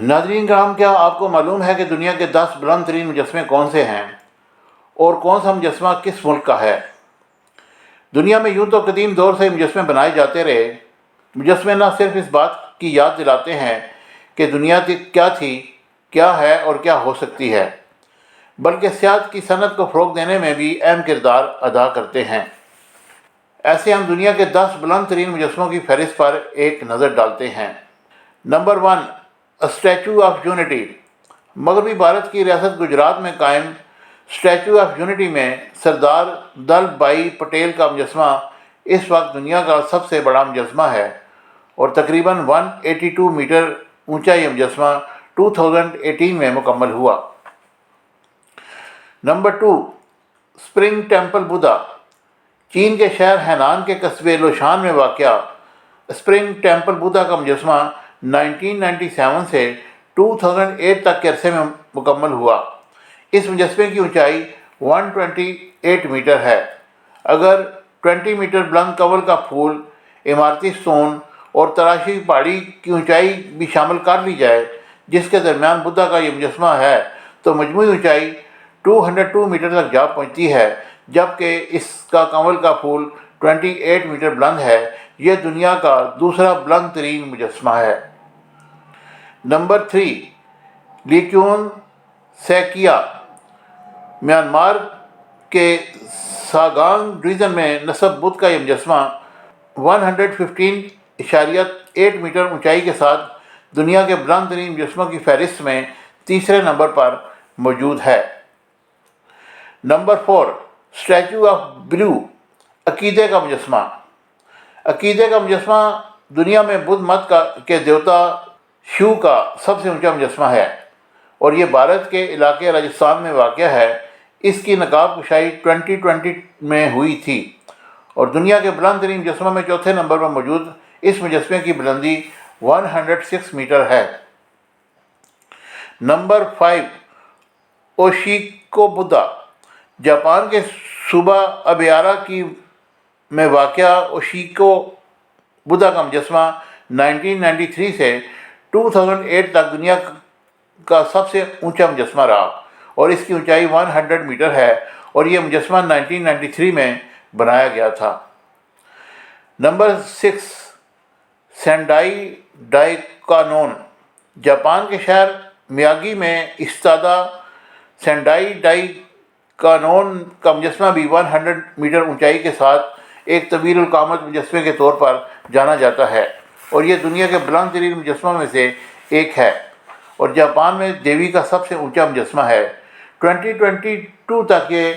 ناظرین کرام، کیا آپ کو معلوم ہے کہ دنیا کے 10 بلند ترین مجسمے کون سے ہیں اور کون سا مجسمہ کس ملک کا ہے؟ دنیا میں یوں تو قدیم دور سے مجسمے بنائے جاتے رہے۔ مجسمے نہ صرف اس بات کی یاد دلاتے ہیں کہ دنیا کیا تھی، کیا ہے اور کیا ہو سکتی ہے، بلکہ سیاحت کی صنعت کو فروغ دینے میں بھی اہم کردار ادا کرتے ہیں۔ ایسے ہم دنیا کے 10 بلند ترین مجسموں کی فہرست پر ایک نظر ڈالتے ہیں۔ Number 1، Statue of Unity. مغربی بھارت کی ریاست گجرات میں قائم اسٹیچو آف یونٹی میں سردار ولبھ بھائی پٹیل کا مجسمہ اس وقت دنیا کا سب سے بڑا مجسمہ ہے اور تقریباً 182 میٹر اونچا یہ مجسمہ 2018 میں مکمل ہوا۔ Number 2، spring temple Buddha. چین کے شہر ہینان کے قصبے لوشان میں واقع اسپرنگ ٹیمپل بدھا کا مجسمہ 1997 سے 2008 تک کے عرصے میں مکمل ہوا۔ اس مجسمے کی اونچائی 128 میٹر ہے۔ اگر 20 میٹر بلند کنول کا پھول، عمارتی سٹون اور تراشی پہاڑی کی اونچائی بھی شامل کر لی جائے جس کے درمیان بدھا کا یہ مجسمہ ہے، تو مجموعی اونچائی 202 میٹر تک جا پہنچتی ہے، جبکہ اس کا کنول کا پھول 28 میٹر بلند ہے۔ یہ دنیا کا دوسرا بلند ترین مجسمہ ہے۔ نمبر 3، لیکیون سیکیا۔ میانمار کے ساگانگ ڈویژن میں نصب بدھ کا یہ مجسمہ 115.8 میٹر اونچائی کے ساتھ دنیا کے بلند ترین مجسموں کی فہرست میں تیسرے نمبر پر موجود ہے۔ Number 4، Statue of Belief. عقیدے کا مجسمہ۔ عقیدے کا مجسمہ دنیا میں بدھ مت کے دیوتا شیو کا سب سے اونچا مجسمہ ہے اور یہ بھارت کے علاقے راجستھان میں واقع ہے۔ اس کی نقاب کشائی 2020 میں ہوئی تھی اور دنیا کے بلند ترین مجسموں میں چوتھے نمبر پر موجود اس مجسمے کی بلندی 106 میٹر ہے۔ نمبر 5، اوشیکو بدھا۔ جاپان کے صوبہ ابیارا میں واقع اوشیکو بدھا کا مجسمہ 1993 سے 2008 تک دنیا کا سب سے اونچا مجسمہ رہا اور اس کی اونچائی 100 میٹر ہے اور یہ مجسمہ 1993 میں بنایا گیا تھا۔ نمبر 6، سینڈائی ڈائی کانون۔ جاپان کے شہر میاگی میں استادہ سینڈائی ڈائی کانون کا مجسمہ بھی 100 میٹر اونچائی کے ساتھ ایک طویل القامت مجسمے کے طور پر جانا جاتا ہے اور یہ دنیا کے بلند ترین مجسموں میں سے ایک ہے اور جاپان میں دیوی کا سب سے اونچا مجسمہ ہے۔ 2022 تک یہ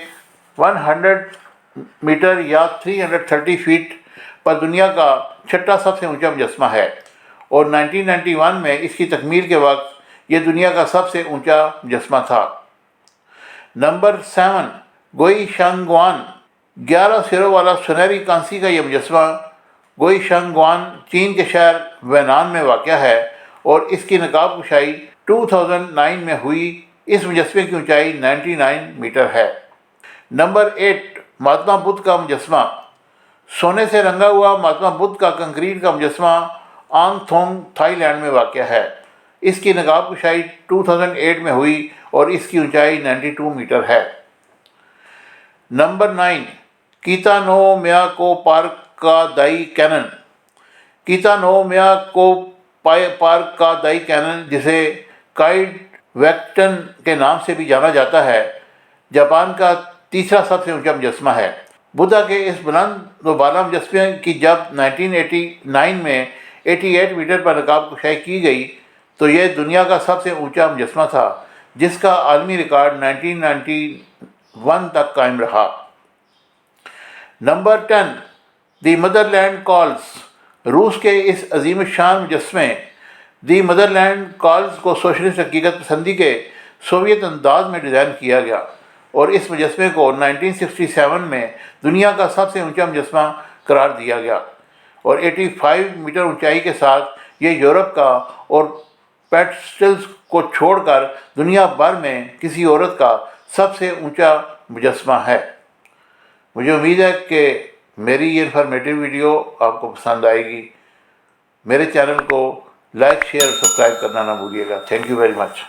100 میٹر یا 330 فیٹ پر دنیا کا چھٹا سب سے اونچا مجسمہ ہے اور 1991 میں اس کی تکمیل کے وقت یہ دنیا کا سب سے اونچا مجسمہ تھا۔ نمبر 7، گوئی شانگوان۔ 11 سروں والا سنہری کانسی کا یہ مجسمہ گوئی شانگوان چین کے شہر وینان میں واقع ہے اور اس کی نقاب کشائی 2009 میں ہوئی۔ اس مجسمے کی اونچائی 99 میٹر ہے۔ نمبر 8، مہاتما بدھ کا مجسمہ۔ سونے سے رنگا ہوا مہاتما بدھ کا کنکریٹ کا مجسمہ آنگ تھونگ تھائی لینڈ میں واقع ہے۔ اس کی نقاب کشائی 2008 میں ہوئی اور اس کی اونچائی 92 میٹر ہے۔ نمبر 9، کیتا نو میاکو پارک کا دائی کینن۔ کیتا نو میاکو پارک کا دائی کینن، جسے کائیڈ ویکٹن کے نام سے بھی جانا جاتا ہے، جاپان کا تیسرا سب سے اونچا مجسمہ ہے۔ بدھا کے اس بلند و بالا مجسمے کی جب 1989 میں 88 میٹر پر نقاب کشائی کی گئی تو یہ دنیا کا سب سے اونچا مجسمہ تھا، جس کا عالمی ریکارڈ 1991 تک قائم رہا۔ Number 10، The Motherland Calls. روس کے اس عظیم الشان مجسمے دی مدر لینڈ کالز کو سوشلسٹ حقیقت پسندی کے سوویت انداز میں ڈیزائن کیا گیا اور اس مجسمے کو 1967 میں دنیا کا سب سے اونچا مجسمہ قرار دیا گیا اور 85 میٹر اونچائی کے ساتھ یہ یورپ کا اور پیٹسٹلز کو چھوڑ کر دنیا بھر میں کسی عورت کا سب سے اونچا مجسمہ ہے۔ مجھے امید ہے کہ میری یہ انفارمیٹیو ویڈیو آپ کو پسند آئے گی۔ میرے چینل کو لائک شیئر اور سبسکرائب کرنا نہ بھولیے گا. Thank you very much.